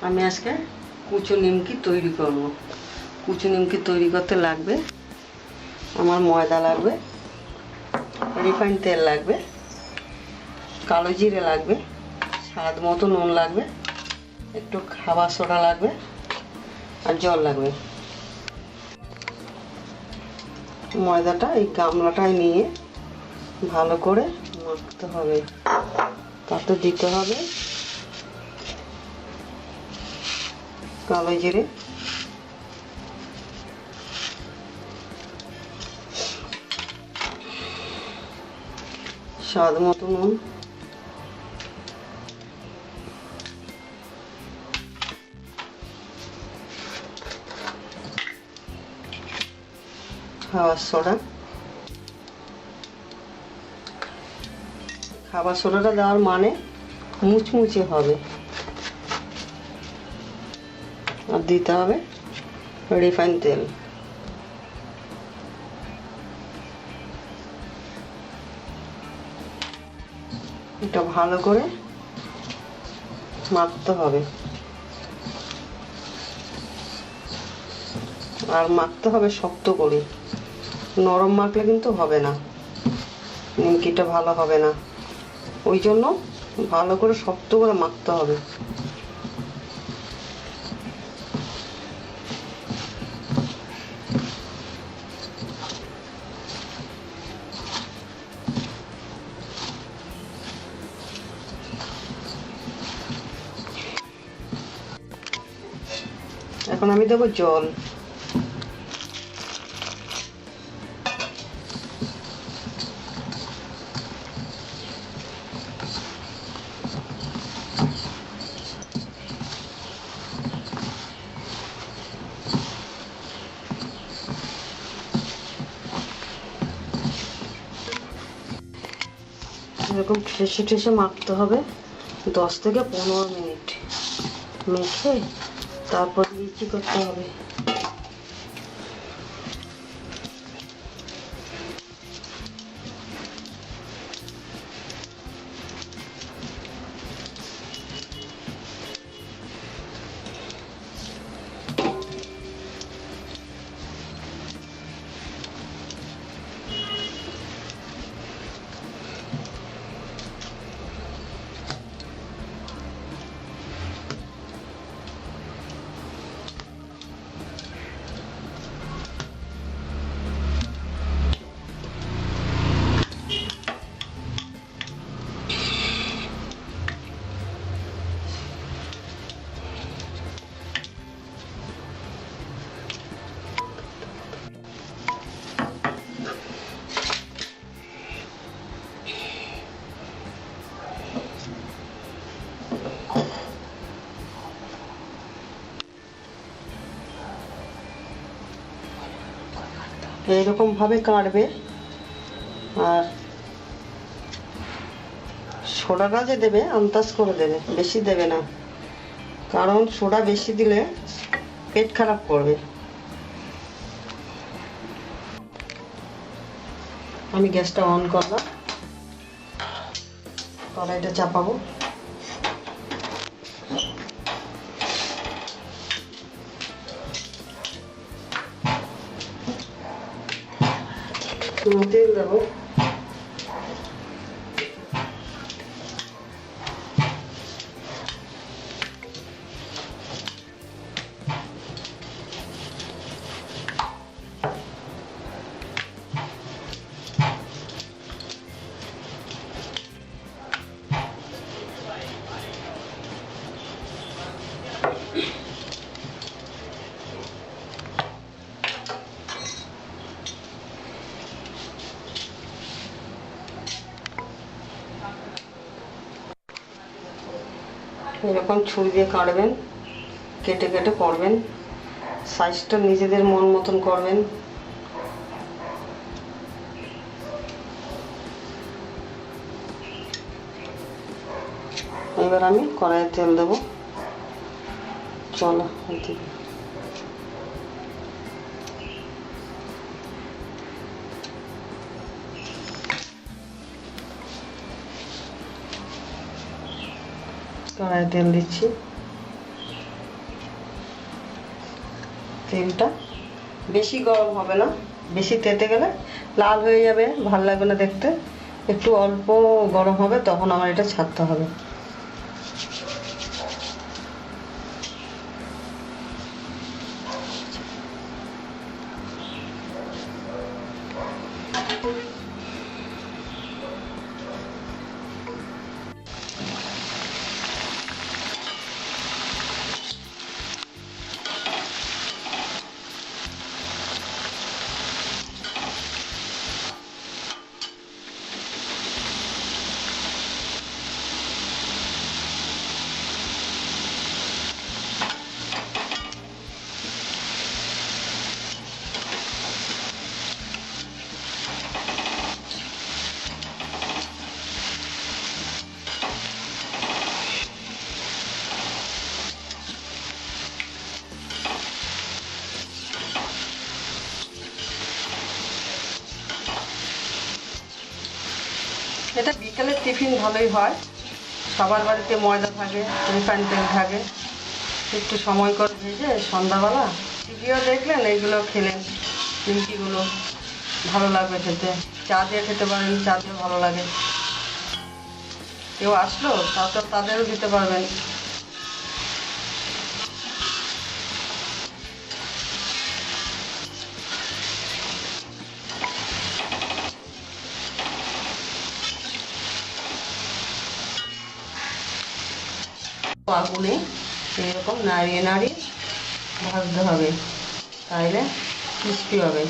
আমি আজকে কুচো নিমকি তৈরি করব। কুচো নিমকি তৈরি করতে লাগবে আমার ময়দা লাগবে, রিফাইন তেল লাগবে, কালো জিরে লাগবে, স্বাদ মতো নুন লাগবে, একটু খাবার সোডা লাগবে আর জল লাগবে। ময়দাটা এই গামলাটায় নিয়ে ভালো করে মাখতে হবে, তাতে দিতে হবে কালো জিরে, স্বাদ মতো নুন, খাবার সোডা। খাবার সোডাটা দেওয়ার মানে মুচমুচে হবে। আর দিতে হবে রিফাইন তেল। এটা ভালো করে মাখতে হবে, আর মাখতে হবে শক্ত করে। নরম মাখলে কিন্তু হবে না, নিমকিটা ভালো হবে না। ওই জন্য ভালো করে শক্ত করে মাখতে হবে। এখন আমি দেবো জল। এরকম ঠেসে ঠেসে মাখতে হবে 10 থেকে 15 মিনিট। মেখে তারপর লিচি করতে হবে। এইরকম ভাবে কাটবে। আর সোডাটা যে দেবে আন্দাজ করে দেবে, বেশি দেবে না, কারণ সোডা বেশি দিলে পেট খারাপ করবে। আমি গ্যাসটা অন করলাম, কড়াইটা চাপাবো। তেল দেবো। এরকম ছুরি দিয়ে কাটবেন, কেটে কেটে করবেন, সাইজটা নিজেদের মন মতন করবেন। এবার আমি কড়াইয়ে তেল দেবো। চলো কড়াইয়ে তেল দিচ্ছি। তেলটা বেশি গরম হবে না, বেশি তেতে গেলে লাল হয়ে যাবে, ভালো লাগবে না দেখতে। একটু অল্প গরম হবে, তখন আমার এটা ছাড়তে হবে। এটা বিকেলের টিফিন ভালোই হয়, সবার বাড়িতে ময়দা থাকে, রিফাইন তেল থাকে। একটু সময় করে ভেজে সন্ধ্যাবেলা টিভিও দেখলেন, এইগুলো খেলেন, নিমকিগুলো ভালো লাগবে খেতে। চা দিয়ে খেতে পারেন, চা দিয়ে ভালো লাগে। কেউ আসলো তারপর তাদেরও দিতে পারবেন। আগুনে এরকম নাড়িয়ে নাড়িয়ে ভাজতে হবে, তাইলে ক্রিস্পি হবে।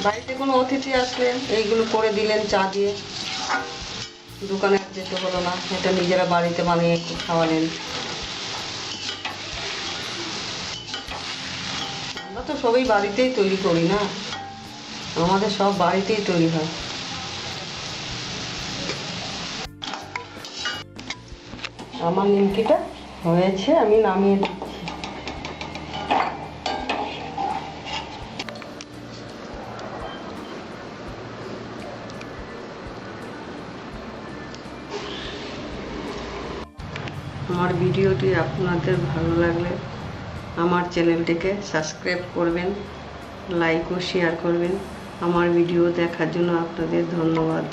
বাড়িতে কোনো অতিথি আসলে এইগুলো করে দিলেন চা দিয়ে, দোকানে যেতে হলো না, এটা নিজেরা বাড়িতে বানিয়ে একটু খাওয়ালেন। আমরা তো সবই বাড়িতেই তৈরি করি না, আমাদের সব বাড়িতেই তৈরি হয়। আমার নিমকিটা হয়েছে, আমি নামিয়ে দিচ্ছি। আমার ভিডিওটি আপনাদের ভালো লাগলে আমার চ্যানেলটিকে সাবস্ক্রাইব করবেন, লাইক ও শেয়ার করবেন। আমার ভিডিও দেখার জন্য আপনাদের ধন্যবাদ।